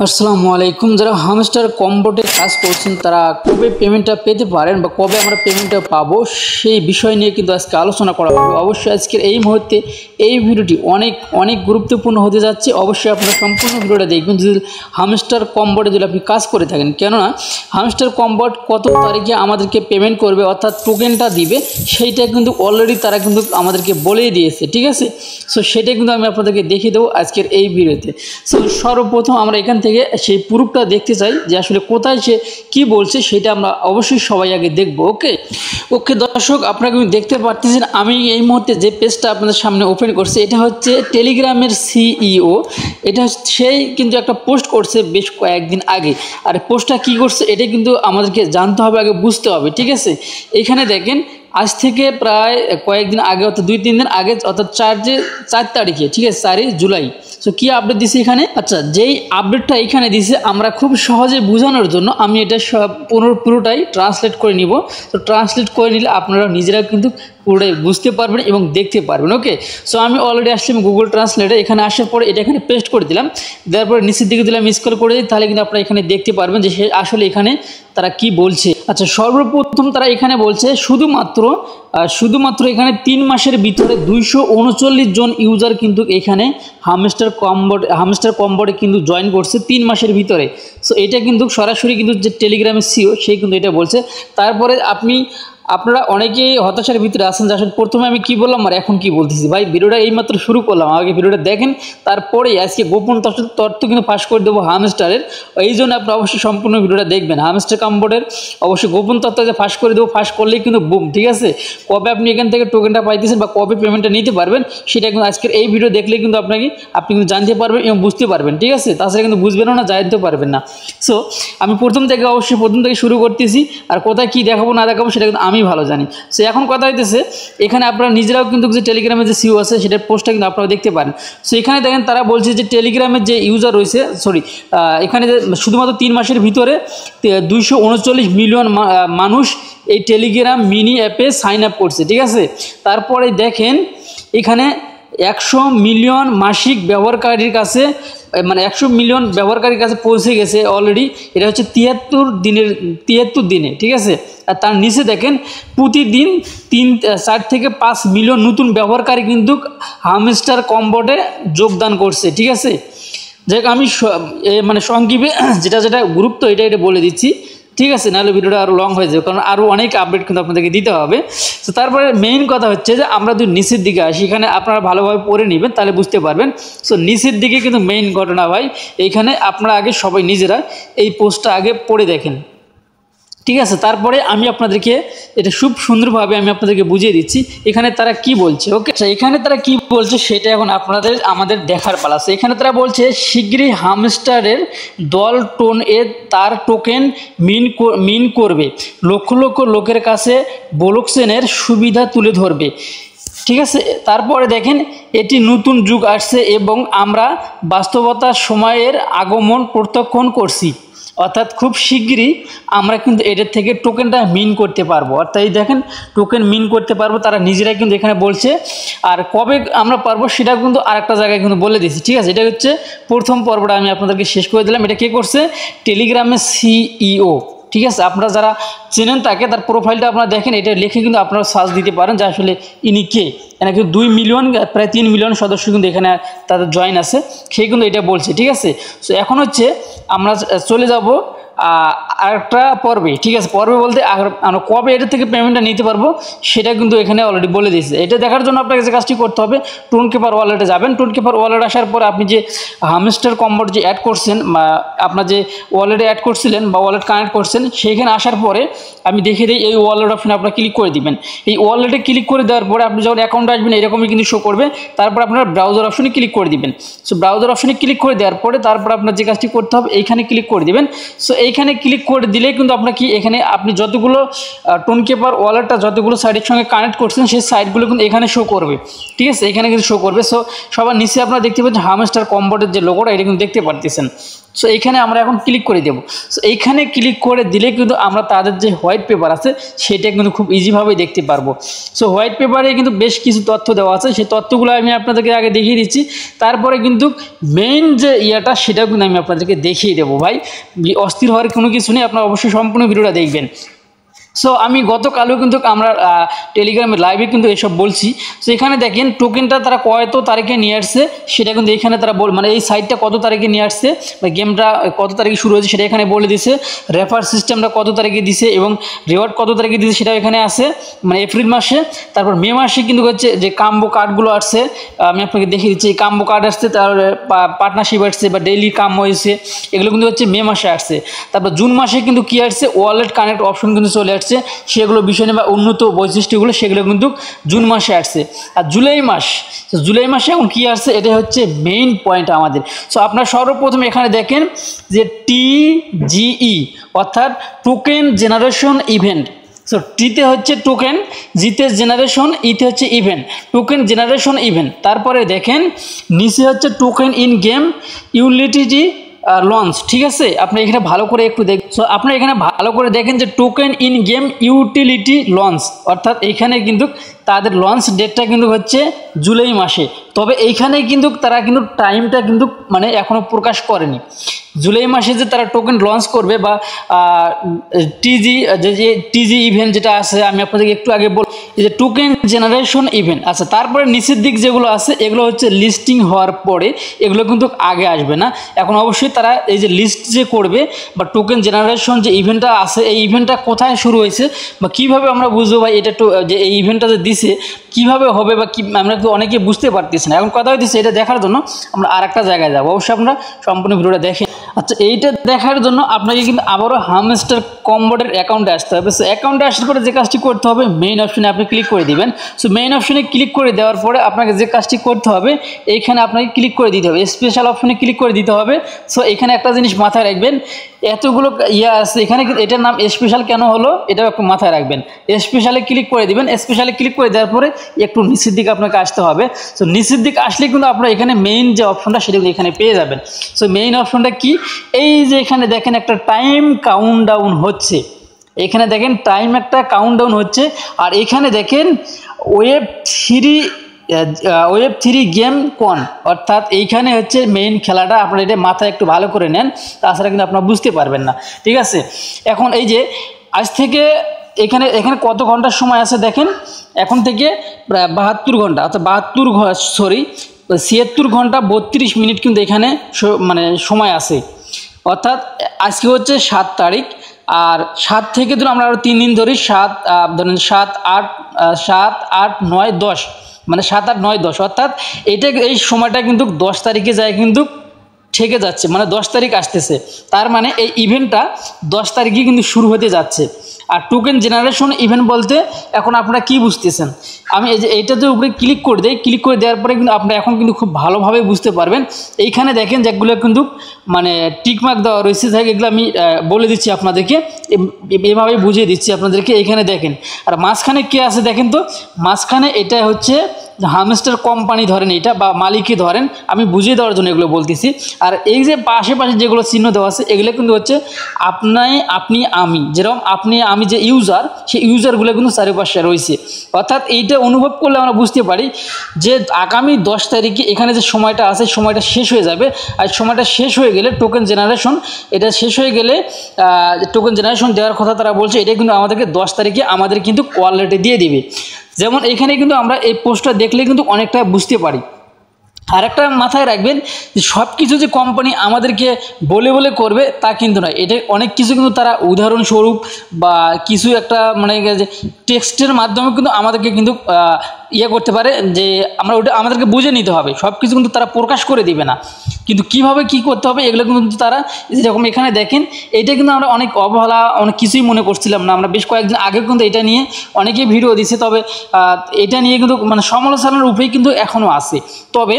আসসালামু আলাইকুম। যারা হামস্টার কম্বোটে কাজ করছেন তারা কবে পেমেন্টটা পেতে পারেন বা কবে আমরা পেমেন্টটা পাবো সেই বিষয় নিয়ে কিন্তু আজকে আলোচনা করা হবে। অবশ্যই আজকের এই মুহূর্তে এই ভিডিওটি অনেক গুরুত্বপূর্ণ হতে যাচ্ছে। অবশ্যই আপনারা সম্পূর্ণ ভিডিওটা দেখবেন যদি হামস্টার কম্বোটে যদি আপনি কাজ করে থাকেন, কেননা হামস্টার কম্বোট কত তারিখে আমাদেরকে পেমেন্ট করবে অর্থাৎ টোকেনটা দিবে সেইটা কিন্তু অলরেডি তারা কিন্তু আমাদেরকে বলেই দিয়েছে, ঠিক আছে। সো সেটা কিন্তু আমি আপনাদেরকে দেখিয়ে দেবো আজকের এই ভিডিওতে। সো সর্বপ্রথম আমরা এখান থেকে সেই প্রুফটা দেখতে চাই যে আসলে কোথায় সে কি বলছে, সেটা আমরা অবশ্যই সবাই আগে দেখব। ওকে দর্শক, আপনারা কিন্তু দেখতে পাচ্ছেন আমি এই মুহূর্তে যে পেজটা আপনাদের সামনে ওপেন করছি এটা হচ্ছে টেলিগ্রামের সিইও। এটা সেই কিন্তু একটা পোস্ট করছে বেশ কয়েকদিন আগে। আর পোস্টটা কি করছে এটা কিন্তু আমাদেরকে জানতে হবে, আগে বুঝতে হবে, ঠিক আছে। এখানে দেখেন আজ থেকে প্রায় কয়েকদিন আগে অর্থাৎ 2-3 দিন আগে অর্থাৎ 4 তারিখে, ঠিক আছে, 4 জুলাই। সো কী আপডেট দিছে এখানে? আচ্ছা, যেই আপডেটটা এখানে দিছে আমরা খুব সহজে বোঝানোর জন্য আমি এটা পুরোটাই ট্রান্সলেট করে নিব। তো ট্রান্সলেট করে নিলে আপনারা নিজেরা কিন্তু পুরোটাই বুঝতে পারবেন এবং দেখতে পারবেন। ওকে, সো আমি অলরেডি আসলাম গুগল ট্রান্সলেটে। এখানে আসার পরে এটা এখানে পেস্ট করে দিলাম, দেওয়ার পরে নিচের দিকে দিলাম স্ক্রল করে দিই, তাহলে কিন্তু আপনারা এখানে দেখতে পারবেন যে সে আসলে এখানে তারা কি বলছে। আচ্ছা, সর্বপ্রথম তারা এখানে বলছে শুধুমাত্র এখানে 3 মাসের ভিতরে 239 জন ইউজার কিন্তু এখানে হামস্টার কম্বোটে কিন্তু জয়েন করছে 3 মাসের ভিতরে। সো এটা কিন্তু সরাসরি কিন্তু যে টেলিগ্রামের সিও সে কিন্তু এটা বলছে। তারপরে আপনারা অনেকেই হতাশার ভিতরে আছেন যে আসলে প্রথমে আমি কি বললাম আর এখন কি বলতেছি। ভাই, ভিডিওটা এইমাত্র শুরু করলাম, আগে ভিডিওটা দেখেন, তারপরে আজকে গোপন তথ্য কিন্তু ফাঁস করে দেবো হামস্টারের। এই জন্য আপনারা অবশ্যই সম্পূর্ণ ভিডিওটা দেখবেন। হামস্টার কম্বোটের অবশ্যই গোপন তথ্য ফাঁস করে দেবো, ফাঁস করলেই কিন্তু বুম, ঠিক আছে। কবে আপনি এখান থেকে টোকেনটা পাইতেছেন বা কবে পেমেন্টটা নিতে পারবেন সেটা কিন্তু আজকের এই ভিডিও দেখলেই কিন্তু আপনি কিন্তু জানতে পারবেন এবং বুঝতে পারবেন, ঠিক আছে। তাছাড়া কিন্তু বুঝবেনও না, জানতে পারবেন না। সো আমি প্রথম থেকে শুরু করতেছি, আর কোথায় কী দেখাবো না দেখাবো সেটা কিন্তু আমি ভালো জানি। সো এখন কথা হইতেছে এখানে আপনারা নিজেরাও কিন্তু যে টেলিগ্রামের যে সিও আছে সেটার পোস্টটা কিন্তু আপনারা দেখতে পারেন। সো এখানে দেখেন তারা বলছে যে টেলিগ্রামের যে ইউজার রয়েছে এখানে যে শুধুমাত্র 3 মাসের ভিতরে 239 মিলিয়ন মানুষ এই টেলিগ্রাম মিনি অ্যাপে সাইন আপ করছে, ঠিক আছে। তারপরে দেখেন এখানে 100 মিলিয়ন মাসিক ব্যবহারকারীর কাছে, মানে 100 মিলিয়ন ব্যবহারকারীর কাছে পৌঁছে গেছে অলরেডি। এটা হচ্ছে 73 দিনে, ঠিক আছে। আর তার নিচে দেখেন প্রতিদিন 4 থেকে 5 মিলিয়ন নতুন ব্যবহারকারী কিন্তু হামস্টার কম্বোটে যোগদান করছে, ঠিক আছে। যাই হোক, আমি মানে সংক্ষেপে যেটা গুরুত্ব এটা বলে দিচ্ছি, ঠিক আছে, নাহলে ভিডিওটা আরও লং হয়ে যাবে, কারণ আরও অনেক আপডেট কিন্তু আপনাদেরকে দিতে হবে। তো তারপরে মেইন কথা হচ্ছে যে আমরা যদি নিচের দিকে আসি, এখানে আপনারা ভালোভাবে পড়ে নেবেন তাহলে বুঝতে পারবেন। সো নিচের দিকে কিন্তু মেইন ঘটনা ভাই, এইখানে আপনারা আগে সবাই নিজেরা এই পোস্টটা আগে পড়ে দেখেন, ঠিক আছে। তারপরে আমি আপনাদেরকে এটা খুব সুন্দরভাবে আমি আপনাদেরকে বুঝিয়ে দিচ্ছি এখানে তারা কি বলছে। ওকে, এখানে তারা কি বলছে সেটা এখন আমাদের দেখার পালা। এখানে তারা বলছে শীঘ্রই হামস্টারের দল তার টোকেন মিন করবে, লক্ষ লক্ষ লোকের কাছে ব্লকচেনের সুবিধা তুলে ধরবে, ঠিক আছে। তারপরে দেখেন এটি নতুন যুগ আসছে এবং আমরা বাস্তবতার সময়ের আগমন প্রত্যক্ষণ করছি, অর্থাৎ খুব শিগগিরই আমরা কিন্তু এটার থেকে টোকেনটা মিন করতে পারবো। অর্থাৎ এই দেখেন টোকেন মিন করতে পারবো, তারা নিজেরাই কিন্তু এখানে বলছে। আর কবে আমরা পারবো সেটা কিন্তু আরেকটা জায়গায় কিন্তু বলে দিয়েছি, ঠিক আছে। এটা হচ্ছে প্রথম পর্বটা আমি আপনাদেরকে শেষ করে দিলাম। এটা কে করছে? টেলিগ্রামের সিইও, ঠিক আছে। আপনারা যারা চেনেন তাকে, তার প্রোফাইলটা আপনারা দেখেন, এটা লিখে কিন্তু আপনারা সার্চ দিতে পারেন যে আসলে ইনি কে। এখানে কিন্তু 2 মিলিয়ন প্রায় 3 মিলিয়ন সদস্য কিন্তু এখানে তাদের জয়েন আছে, সে কিন্তু এটা বলছে, ঠিক আছে। সো এখন হচ্ছে আমরা চলে যাব আরেকটা পর্বে, ঠিক আছে। পর্বে বলতে আমরা কবে এটা থেকে পেমেন্টটা নিতে পারবো সেটা কিন্তু এখানে অলরেডি বলে দিয়েছে। এটা দেখার জন্য আপনাকে যে কাজটি করতে হবে, টোনকেপার ওয়ালেটে যাবেন। টোনকেপার ওয়ালেট আসার পরে আপনি যে হামস্টার কম্বোট যে অ্যাড করছেন বা আপনার যে ওয়ালেটে অ্যাড করছিলেন বা ওয়ালেট কানেক্ট করছেন, সেইখানে আসার পরে আমি দেখিয়ে দিই, এই ওয়ালেট অপশনে আপনারা ক্লিক করে দিবেন। এই ওয়ালেটে ক্লিক করে দেওয়ার পরে আপনি যখন অ্যাকাউন্টে আসবেন এরকমই কিন্তু শো করবে। তারপর আপনারা ব্রাউজার অপশনে ক্লিক করে দিবেন। সো ব্রাউজার অপশনে ক্লিক করে দেওয়ার পরে তারপর আপনার যে কাজটি করতে হবে এইখানে ক্লিক করে দিবেন। সো এইখানে ক্লিক করে দিলেই কিন্তু আপনার কি এখানে আপনি যতগুলো টোনকেপার ওয়ালেটটা যতগুলো সাইটের সঙ্গে কানেক্ট করছেন সেই সাইটগুলো কিন্তু এখানে শো করবে, ঠিক আছে। এখানে কিন্তু শো করবে। সো সবার নিচে আপনারা দেখতে পাচ্ছেন হামস্টার কম্বোটের যে লোগোটা এটা কিন্তু দেখতে পারতেছেন। সো এইখানে আমরা এখন ক্লিক করে দেবো। সো এইখানে ক্লিক করে দিলে কিন্তু আমরা তাদের যে হোয়াইট পেপার আছে সেটা কিন্তু খুব ইজিভাবে দেখতে পারবো। সো হোয়াইট পেপারে কিন্তু বেশ কিছু তথ্য দেওয়া আছে, সেই তথ্যগুলো আমি আপনাদেরকে আগে দেখিয়ে দিচ্ছি, তারপরে কিন্তু মেইন যে ইয়াটা সেটাও কিন্তু আমি আপনাদেরকে দেখিয়ে দেবো। ভাই অস্থির হওয়ার কোনো কিছু নেই, আপনারা অবশ্যই সম্পূর্ণ ভিডিওটা দেখবেন। সো আমি গতকালও কিন্তু আমরা টেলিগ্রামে লাইভে কিন্তু এসব বলছি। সো এখানে দেখেন টোকেনটা তারা কত তারিখে নিয়ে আসছে সেটা কিন্তু এখানে তারা মানে এই সাইটটা কত তারিখে নিয়ে আসছে বা গেমটা কত তারিখে শুরু হয়েছে সেটা এখানে বলে দিছে, রেফার সিস্টেমটা কত তারিখে দিছে এবং রিওয়ার্ড কত তারিখে দিছে সেটাও এখানে আছে, মানে এপ্রিল মাসে। তারপর মে মাসে কিন্তু হচ্ছে যে কাম্বো কার্ডগুলো আসছে, আমি আপনাকে দেখিয়ে দিচ্ছি। এই কাম্বো কার্ড আসছে, তারপরে পার্টনারশিপ আসছে বা ডেইলি কাম হয়েছে, এগুলো কিন্তু হচ্ছে মে মাসে আসছে। তারপর জুন মাসে কিন্তু কী আসছে, ওয়ালেট কানেক্ট অপশন কিন্তু চলে আসছে, সেগুলো বিষয় নিয়ে বা উন্নত বৈশিষ্ট্যগুলো সেগুলো কিন্তু জুন মাসে আসছে। আর জুলাই মাসে এখন কী আসছে, এটা হচ্ছে মেইন পয়েন্ট আমাদের। সো আপনারা সর্বপ্রথম এখানে দেখেন যে TGE অর্থাৎ টোকেন জেনারেশন ইভেন্ট। সো টিতে হচ্ছে টোকেন, জিতে জেনারেশন, ইতে হচ্ছে ইভেন্ট, টোকেন জেনারেশন ইভেন্ট। তারপরে দেখেন নিচে হচ্ছে token in game utility launch, ঠিক আছে। আপনি এখানে ভালো করে একটু সো আপনি এখানে ভালো করে দেখেন যে token in game utility launch, অর্থাৎ এইখানে কিন্তু তাদের লঞ্চ ডেটটা কিন্তু হচ্ছে জুলাই মাসে। তবে এইখানে কিন্তু তারা কিন্তু টাইমটা কিন্তু মানে এখনও প্রকাশ করেনি। জুলাই মাসে যে তারা টোকেন লঞ্চ করবে বা টিজি ইভেন্ট যেটা আছে, আমি আপনাদেরকে একটু আগে বল এই যে টোকেন জেনারেশন ইভেন্ট। আচ্ছা, তারপরে নিচের দিক যেগুলো আছে এগুলো হচ্ছে লিস্টিং হওয়ার পরে, এগুলো কিন্তু আগে আসবে না। এখন অবশ্যই তারা এই যে লিস্ট যে করবে বা টোকেন জেনারেশন যে ইভেন্টটা আছে, এই ইভেন্টটা কোথায় শুরু হয়েছে বা কীভাবে আমরা বুঝবো ভাই এটা যে এই ইভেন্টটা যে দিছে কীভাবে হবে বা কি, আমরা তো অনেকে বুঝতে পারতেছি না। এখন কথা হইতেছে এটা দেখার জন্য আমরা আরেকটা জায়গায় যাবো, অবশ্যই আপনারা সম্পূর্ণ ভিডিওটা দেখেন। আচ্ছা, এইটা দেখার জন্য আপনাকে কিন্তু আবারও হামস্টার কম্বোটের অ্যাকাউন্টে আসতে হবে। সো অ্যাকাউন্টে আসার পরে যে কাজটি করতে হবে, মেইন অপশনে আপনি ক্লিক করে দিবেন। সো মেইন অপশনে ক্লিক করে দেওয়ার পরে আপনাকে যে কাজটি করতে হবে, এইখানে আপনাকে ক্লিক করে দিতে হবে, স্পেশাল অপশনে ক্লিক করে দিতে হবে। সো এখানে একটা জিনিস মাথায় রাখবেন, এতগুলো ইয়ে আছে এখানে, এটার নাম স্পেশাল কেন হলো এটাও একটু মাথায় রাখবেন। স্পেশালে ক্লিক করে দিবেন, স্পেশালে ক্লিক করে দেওয়ার পরে একটু নিচের দিকে আপনাকে আসতে হবে। সো নিচের দিকে আসলে কিন্তু আপনারা এখানে মেইন যে অপশনটা সেটা এখানে পেয়ে যাবেন। সো মেইন অপশনটা কি, এই যে এখানে দেখেন একটা টাইম কাউন্টডাউন হচ্ছে, এখানে দেখেন টাইম একটা কাউন্টডাউন হচ্ছে। আর এখানে দেখেন ওয়েব3 গেম কন, অর্থাৎ এইখানে হচ্ছে মেইন খেলাটা। আপনারা এটা মাথায় একটু ভালো করে নেন, তাছাড়া কিন্তু আপনারা বুঝতে পারবেন না, ঠিক আছে। এখন এই যে আজ থেকে এখানে কত ঘন্টার সময় আছে দেখেন, এখন থেকে প্রায় 72 ঘন্টা, অর্থাৎ 76 ঘন্টা 32 মিনিট কিন্তু এখানে মানে সময় আছে। অর্থাৎ আজকে হচ্ছে 7 তারিখ, আর 7 থেকে ধরুন আমরা আরও 3 দিন ধরি, ধরেন 7, 8, 9, 10, মানে 7, 8, 9, 10, অর্থাৎ এই সময়টা কিন্তু 10 তারিখে যায় কিন্তু ঠেকে যাচ্ছে, মানে 10 তারিখ আসতেছে। তার মানে এই ইভেন্টটা 10 তারিখে কিন্তু শুরু হতে যাচ্ছে। আর টোকেন জেনারেশন ইভেন্ট বলতে এখন আপনারা কি বুঝতেছেন, আমি এই যে এইটাতে উপরে ক্লিক করে দিই, ক্লিক করে দেওয়ার পরে কিন্তু আপনারা এখন কিন্তু খুব ভালোভাবে বুঝতে পারবেন। এইখানে দেখেন যেগুলো কিন্তু মানে টিকমার্ক দেওয়া রয়েছে, এগুলো আমি বলে দিচ্ছি আপনাদেরকে, এভাবেই বুঝিয়ে দিচ্ছি আপনাদেরকে। এইখানে দেখেন, আর মাঝখানে কে আছে দেখেন তো, মাঝখানে এটা হচ্ছে হামস্টার কোম্পানি ধরেন এটা, বা মালিকই ধরেন, আমি বুঝিয়ে দেওয়ার জন্য এগুলো বলতেছি। আর এই যে পাশে যেগুলো চিহ্ন দেওয়া আছে এগুলো কিন্তু হচ্ছে আপনি আমি, যেরকম আপনি আমি যে ইউজার, সেই ইউজারগুলো কিন্তু চারিপাশে রয়েছে। অর্থাৎ এইটা অনুভব করলে আমরা বুঝতে পারি যে আগামী 10 তারিখে এখানে যে সময়টা আছে সময়টা শেষ হয়ে যাবে। আর সময়টা শেষ হয়ে গেলে টোকেন জেনারেশন, এটা শেষ হয়ে গেলে টোকেন জেনারেশন দেওয়ার কথা তারা বলছে, এটা কিন্তু আমাদেরকে 10 তারিখে আমাদের কিন্তু ওয়ালেটে দিয়ে দিবে। যেমন এখানে কিন্তু আমরা এই পোস্টটা দেখলে কিন্তু অনেকটা বুঝতে পারি। আর একটা মাথায় রাখবেন যে সব কিছু যে কোম্পানি আমাদেরকে বলে করবে তা কিন্তু নয়, এটা অনেক কিছু কিন্তু তারা উদাহরণস্বরূপ বা কিছু একটা মানে টেক্সটের মাধ্যমে কিন্তু আমাদেরকে কিন্তু ইয়ে করতে পারে, যে আমরা ওটা আমাদেরকে বুঝে নিতে হবে। সব কিছু কিন্তু তারা প্রকাশ করে দিবে না, কিন্তু কিভাবে কি করতে হবে এগুলো কিন্তু তারা, যেরকম এখানে দেখেন এটা কিন্তু আমরা অনেক অবহেলা অনেক কিছুই মনে করছিলাম না। আমরা বেশ কয়েকদিন আগে কিন্তু এটা নিয়ে অনেকেই ভিডিও দিচ্ছে, তবে এটা নিয়ে কিন্তু মানে সমালোচনার উপরেই কিন্তু এখনও আছে। তবে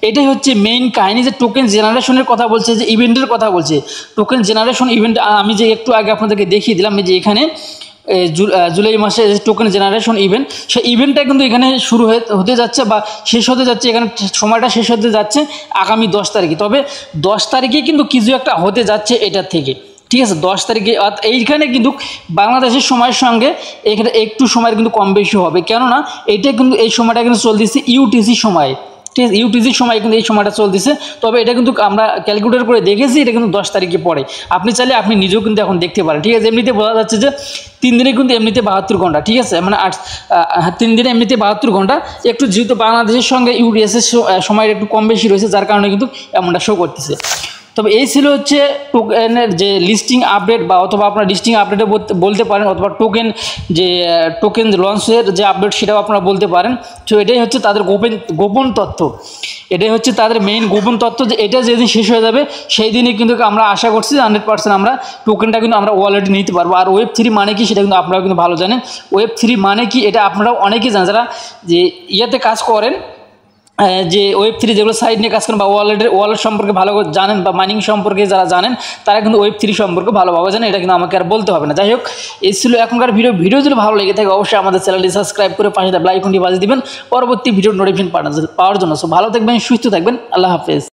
এটাই হচ্ছে মেইন কাহিনী, যে টোকেন জেনারেশনের কথা বলছে, যে ইভেন্টের কথা বলছে। টোকেন জেনারেশন ইভেন্ট আমি যে একটু আগে আপনাদেরকে দেখিয়ে দিলাম, যে এখানে জুলাই মাসে টোকেন জেনারেশন ইভেন্ট, সেই ইভেন্টটা কিন্তু এখানে শুরু হতে যাচ্ছে বা শেষ হতে যাচ্ছে। এখানে সময়টা শেষ হতে যাচ্ছে আগামী 10 তারিখে। তবে 10 তারিখে কিন্তু কিছু একটা হতে যাচ্ছে এটার থেকে, ঠিক আছে? 10 তারিখে এইখানে কিন্তু বাংলাদেশের সময়ের সঙ্গে এখানে একটু সময়ের কিন্তু কম বেশি হবে, কেননা এটা কিন্তু এই সময়টা কিন্তু চলতেছে ইউটিসি সময়, ঠিক আছে? ইউটিসির সময় কিন্তু এই সময়টা চলতেছে। তবে এটা কিন্তু আমরা ক্যালকুলেটর করে দেখেছি, এটা কিন্তু 10 তারিখে পড়ে। আপনি চাইলে আপনি নিজেও কিন্তু এখন দেখতে পারেন, ঠিক আছে? এমনিতে বোঝা যাচ্ছে যে 3 দিনে কিন্তু এমনিতে 72 ঘন্টা, ঠিক আছে? মানে 3 দিনে এমনিতে 72 ঘন্টা। একটু যেহেতু বাংলাদেশের সঙ্গে ইউটিএসের সময় একটু কম বেশি রয়েছে, যার কারণে কিন্তু এমনটা শো করতেছে। তবে এই ছিল হচ্ছে টোকেনের যে লিস্টিং আপডেট, বা অথবা আপনার লিস্টিং আপডেটে বলতে পারেন, অথবা টোকেন লঞ্চের যে আপডেট সেটাও আপনারা বলতে পারেন। তো এটাই হচ্ছে তাদের গোপন তথ্য, এটাই হচ্ছে তাদের মেইন গোপন তথ্য, যে এটা যেদিন শেষ হয়ে যাবে সেই দিনই কিন্তু আমরা আশা করছি 100% আমরা টোকেনটা কিন্তু আমরা ওয়ালেটে নিতে পারবো। আর Web3 মানে কি সেটা কিন্তু আপনারাও কিন্তু ভালো জানেন। Web3 মানে কি এটা আপনারাও অনেকেই জানেন, যারা যে ইয়াতে কাজ করেন, যে Web3 যেগুলো সাইড নিয়ে কাজ করেন বা ওয়ালেট সম্পর্কে ভালো করে জানেন, বা মাইনিং সম্পর্কে যারা জানেন তারা কিন্তু Web3 সম্পর্কে ভালোভাবে জানেন, এটা কিন্তু আমাকে আর বলতে হবে না। যাই হোক, এই ছিল এখনকার ভিডিও যদি ভালো লেগে থাকে অবশ্যই আমাদের চ্যানেলটি সাবস্ক্রাইব করে পাশে বেল আইকনটি বাজিয়ে দিবেন পরবর্তী ভিডিওর নোটিফিকেশন পাওয়ার জন্য। সো ভালো থাকবেন, সুস্থ থাকবেন, আল্লাহ হাফেজ।